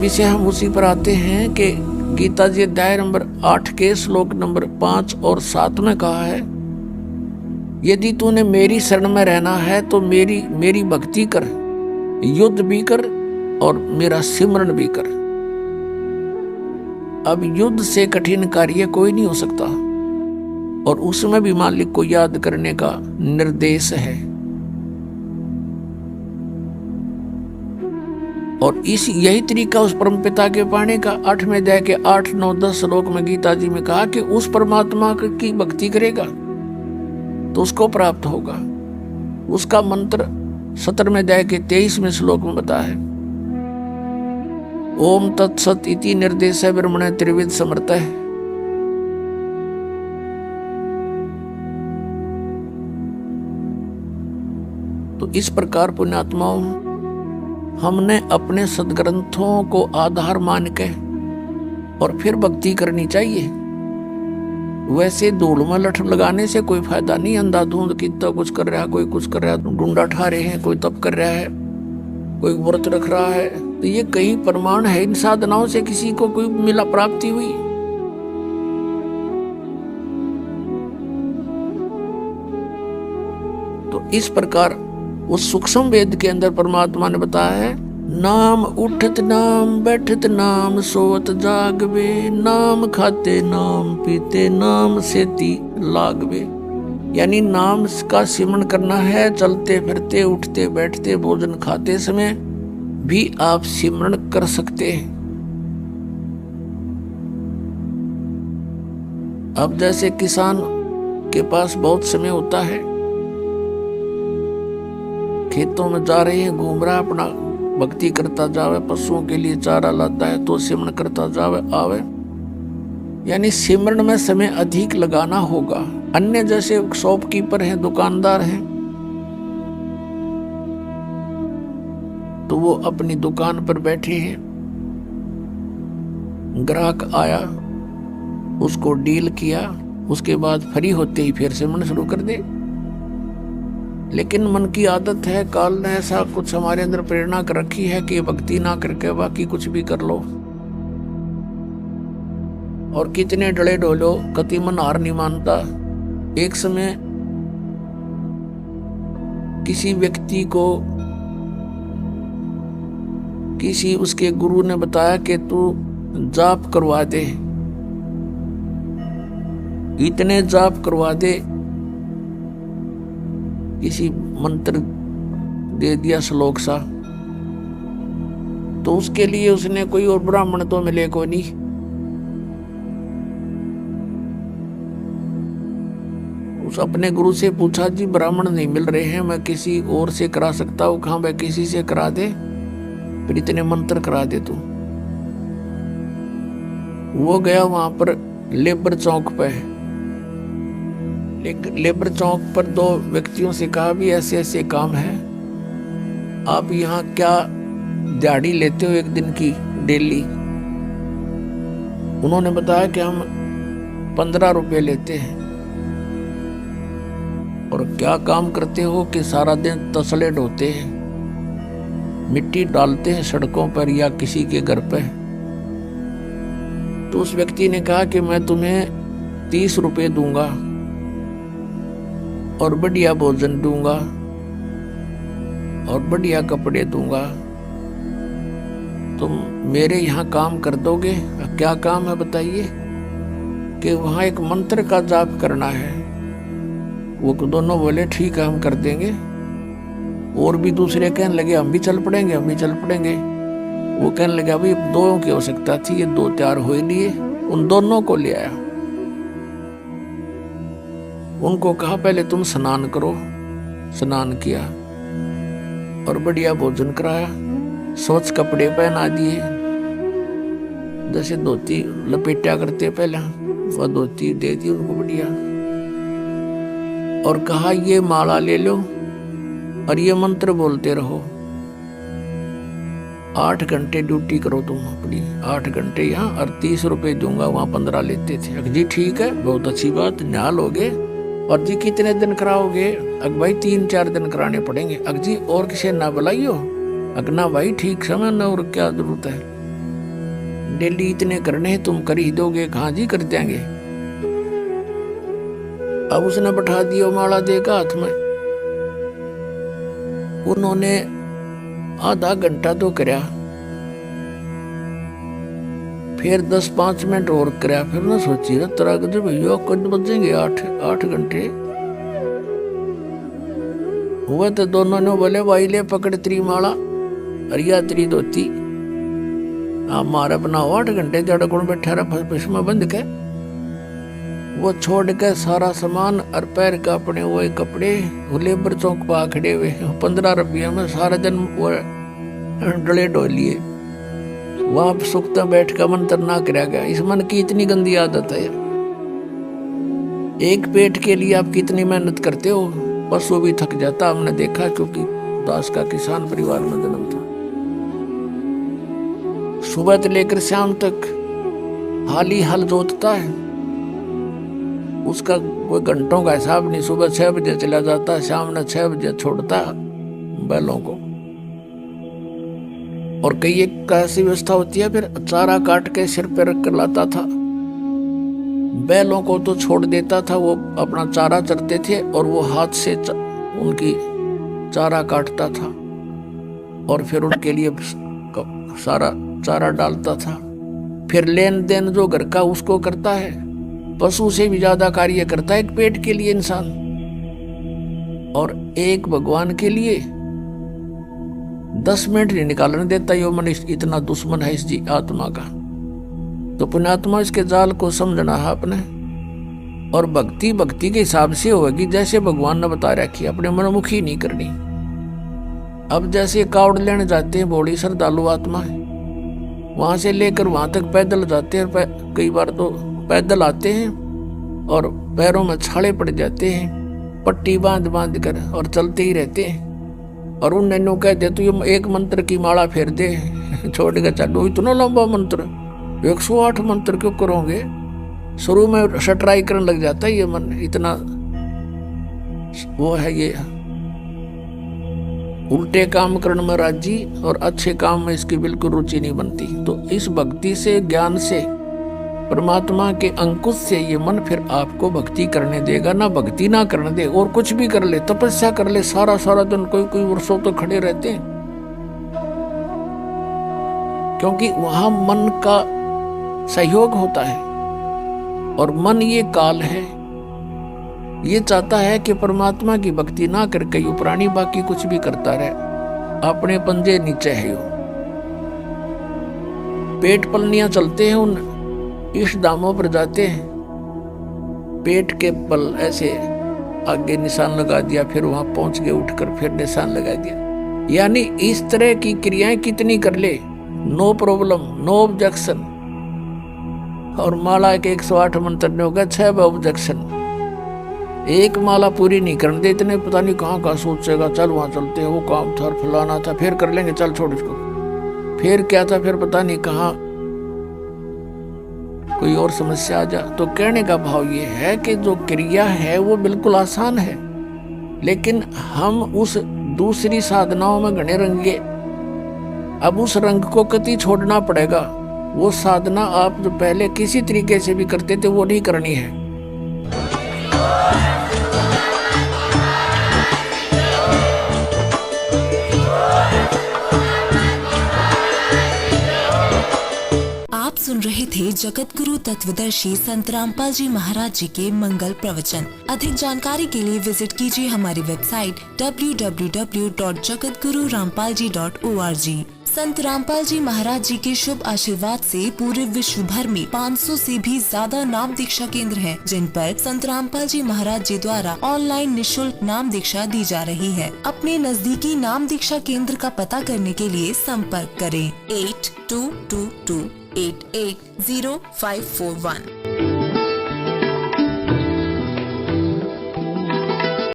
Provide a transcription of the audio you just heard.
विषय हम उसी पर आते हैं कि गीता जी अध्याय नंबर 8 के श्लोक नंबर 5 और 7 में कहा है, यदि तूने मेरी शरण में रहना है तो मेरी भक्ति कर, युद्ध भी कर और मेरा सिमरण भी कर। अब युद्ध से कठिन कार्य कोई नहीं हो सकता और उसमें भी मालिक को याद करने का निर्देश है। और यही तरीका उस परमपिता के पाने का 8वें अध्याय के 8, 9, 10 श्लोक में गीता जी में कहा कि उस परमात्मा की भक्ति करेगा तो उसको प्राप्त होगा। उसका मंत्र 17वें अध्याय के 23वें श्लोक में बताया है, ओम तत्सत इति निर्देश ब्रह्मणे त्रिविध समर्थ है। तो इस प्रकार पुण्यात्माओं, हमने अपने सदग्रंथों को आधार मान के और फिर भक्ति करनी चाहिए। वैसे धूल में लठ लगाने से कोई फायदा नहीं। अंधाधुंध कितना कुछ कर रहा है, कोई कुछ कर रहा है, डूंडा ठा रहे हैं, कोई तप कर रहा है, कोई व्रत रख रहा है, तो ये कहीं प्रमाण है इन साधनाओं से किसी को कोई मिला प्राप्ति हुई? तो इस प्रकार उस सूक्ष्म वेद के अंदर परमात्मा ने बताया है, नाम उठत नाम बैठत नाम सोवत जागवे, नाम खाते नाम पीते नाम सेती लागवे। यानी नाम का सिमरण करना है। चलते फिरते उठते बैठते भोजन खाते समय भी आप सिमरण कर सकते हैं। अब जैसे किसान के पास बहुत समय होता है, खेतों में जा रहे हैं, घूम रहा है, अपना भक्ति करता जावे, पशुओं के लिए चारा लाता है तो सिमरण करता जावे आवे। यानी सिमरण में समय अधिक लगाना होगा। अन्य जैसे शॉपकीपर हैं, दुकानदार हैं, तो वो अपनी दुकान पर बैठे हैं, ग्राहक आया, उसको डील किया, उसके बाद फ्री होते ही फिर सिमरण शुरू कर दे। लेकिन मन की आदत है, काल ने ऐसा कुछ हमारे अंदर प्रेरणा कर रखी है कि भक्ति ना करके बाकी कुछ भी कर लो। और कितने डले डोलो, कति मन हार नहीं मानता। एक समय किसी व्यक्ति को किसी उसके गुरु ने बताया कि तू जाप करवा दे, इतने जाप करवा दे, किसी मंत्र दे दिया श्लोक सा। तो उसके लिए उसने कोई और ब्राह्मण तो मिले को नहीं, उस अपने गुरु से पूछा, जी ब्राह्मण नहीं मिल रहे हैं, मैं किसी और से करा सकता हूँ? कहाँ भाई किसी से करा दे, फिर इतने मंत्र करा दे तू। वो गया वहां पर लेबर चौक पे, लेबर चौक पर 2 व्यक्तियों से कहा, भी ऐसे ऐसे काम है, आप यहाँ क्या दिहाड़ी लेते हो एक दिन की डेली? उन्होंने बताया कि हम 15 रुपए लेते हैं। और क्या काम करते हो? कि सारा दिन तसले ढोते हैं, मिट्टी डालते हैं सड़कों पर या किसी के घर पे। तो उस व्यक्ति ने कहा कि मैं तुम्हें 30 रुपए दूंगा और बढ़िया भोजन दूंगा और बढ़िया कपड़े दूंगा, तुम मेरे यहाँ काम कर दोगे? क्या काम है बताइए? कि वहाँ एक मंत्र का जाप करना है। वो दोनों बोले ठीक है, हम कर देंगे। और भी दूसरे कहने लगे हम भी चल पड़ेंगे, हम भी चल पड़ेंगे। वो कहने लगे अभी 2 की आवश्यकता थी, ये 2 तैयार हो ही लिए। उन दोनों को ले आया, उनको कहा पहले तुम स्नान करो। स्नान किया और बढ़िया भोजन कराया, स्वच्छ कपड़े पहना दिए, जैसे धोती लपेटा करते पहले, वह धोती दे दी उनको बढ़िया। और कहा ये माला ले लो और ये मंत्र बोलते रहो, 8 घंटे ड्यूटी करो तुम अपनी, 8 घंटे यहाँ और 30 रुपए दूंगा, वहां 15 लेते थे। जी ठीक है, बहुत अच्छी बात, न्याल हो गए। और जी कितने दिन कराओगे? अग भाई 3-4 दिन कराने पड़ेंगे। अग जी और किसी ना बुलाइयो? अग ना भाई ठीक समय ना, और क्या जरूरत है। डेली इतने करने तुम कर ही दोगे, कहाँ जी कर देंगे। अब उसने बैठा दिया, माला देगा हाथ में। उन्होंने आधा घंटा तो करया, फिर 10-5 मिनट और करया। फिर ना सोची तरह के भैया कद बजेंगे 8 घंटे हुए। तो दोनों ने बोले भाई ले पकड़ तेरी माला और या तेरी धोती, आप मारा बनाओ 8 घंटे जड़ गुण बैठा रहा में बंद के। वो छोड़ के सारा सामान और पैर का अपने वो कपड़े लेबर चौक पा खड़े हुए 15 रुपया में सारा दिन वो डले डोलिए। वहां सुखता बैठ का मंत्र ना कराया गया। इस मन की इतनी गंदी आदत है। एक पेट के लिए आप कितनी मेहनत करते हो, पशु भी थक जाता, हमने देखा, क्योंकि दास का किसान परिवार में जन्म था। सुबह से लेकर शाम तक हाल ही हल जोतता है, उसका कोई घंटों का हिसाब नहीं। सुबह 6 बजे चला जाता, शाम ने 6 बजे छोड़ता बैलों को। और कई एक ऐसी व्यवस्था होती है, फिर चारा काट के सिर पे रख कर लाता था। बैलों को तो छोड़ देता था, वो अपना चारा चरते थे और वो हाथ से उनकी चारा काटता था और फिर उनके लिए सारा चारा डालता था। फिर लेन देन जो घर का उसको करता है, पशु से भी ज्यादा कार्य करता है एक पेट के लिए इंसान, और एक भगवान के लिए 10 मिनट नहीं निकालने देता। यो मनुष्य इतना दुश्मन है इस आत्मा का। तो पुण्यात्मा इसके जाल को समझना है अपने, और भक्ति भक्ति के हिसाब से होगी जैसे भगवान ने बता रखी, अपने मनमुखी नहीं करनी। अब जैसे कावड़ लेने जाते हैं बड़ी श्रद्धालु आत्मा है, वहां से लेकर वहां तक पैदल जाते हैं, कई बार तो पैदल आते हैं और पैरों में छाले पड़ जाते हैं, पट्टी बांध बांध कर और चलते ही रहते हैं। और उन नैनों कह दे तू ये एक मंत्र की माला फेर दे छोड़ के चलो, इतना लंबा मंत्र 108 मंत्र क्यों करोगे। शुरू में शटराई करने लग जाता है ये मन, इतना वो है ये उल्टे काम करने में राजी और अच्छे काम में इसकी बिल्कुल रुचि नहीं बनती। तो इस भक्ति से, ज्ञान से, परमात्मा के अंकुश से ये मन फिर आपको भक्ति करने देगा, ना भक्ति ना करने दे। और कुछ भी कर ले, तपस्या कर ले, सारा दिन कोई वर्षों तो खड़े रहते हैं, क्योंकि वहां मन का सहयोग होता है। और मन ये काल है, ये चाहता है कि परमात्मा की भक्ति ना करके यू प्राणी बाकी कुछ भी करता रहे, अपने पंजे नीचे है। यो पेट पलनियां चलते हैं, उन इस दामों पर जाते हैं, पेट के पल ऐसे आगे निशान लगा दिया, फिर वहां पहुंच गए, उठकर फिर निशान लगा दिया। यानी इस तरह की क्रियाएं कितनी कर ले, नो प्रॉब्लम, नो ऑब्जेक्शन। और माला के 108 मंत्र ने होगा 6 ऑब्जेक्शन। एक माला पूरी नहीं करने दे, इतने पता नहीं कहाँ कहाँ सोचेगा, चल वहां चलते हैं, वो काम था, फलाना था, फिर कर लेंगे, चल छोड़ इसको, फिर क्या था, फिर पता नहीं कहाँ कोई और समस्या आ जा। तो कहने का भाव ये है कि जो क्रिया है वो बिल्कुल आसान है, लेकिन हम उस दूसरी साधनाओं में घने रंगे। अब उस रंग को कति छोड़ना पड़ेगा। वो साधना आप जो पहले किसी तरीके से भी करते थे वो नहीं करनी है। आप सुन रहे थे जगत गुरु तत्वदर्शी संत रामपाल जी महाराज जी के मंगल प्रवचन। अधिक जानकारी के लिए विजिट कीजिए हमारी वेबसाइट www.jagatgururampalji.org। संत रामपाल जी महाराज जी के शुभ आशीर्वाद से पूरे विश्व भर में 500 से भी ज्यादा नाम दीक्षा केंद्र हैं, जिन पर संत रामपाल जी महाराज जी द्वारा ऑनलाइन निशुल्क नाम दीक्षा दी जा रही है। अपने नजदीकी नाम दीक्षा केंद्र का पता करने के लिए संपर्क करें 8222880541।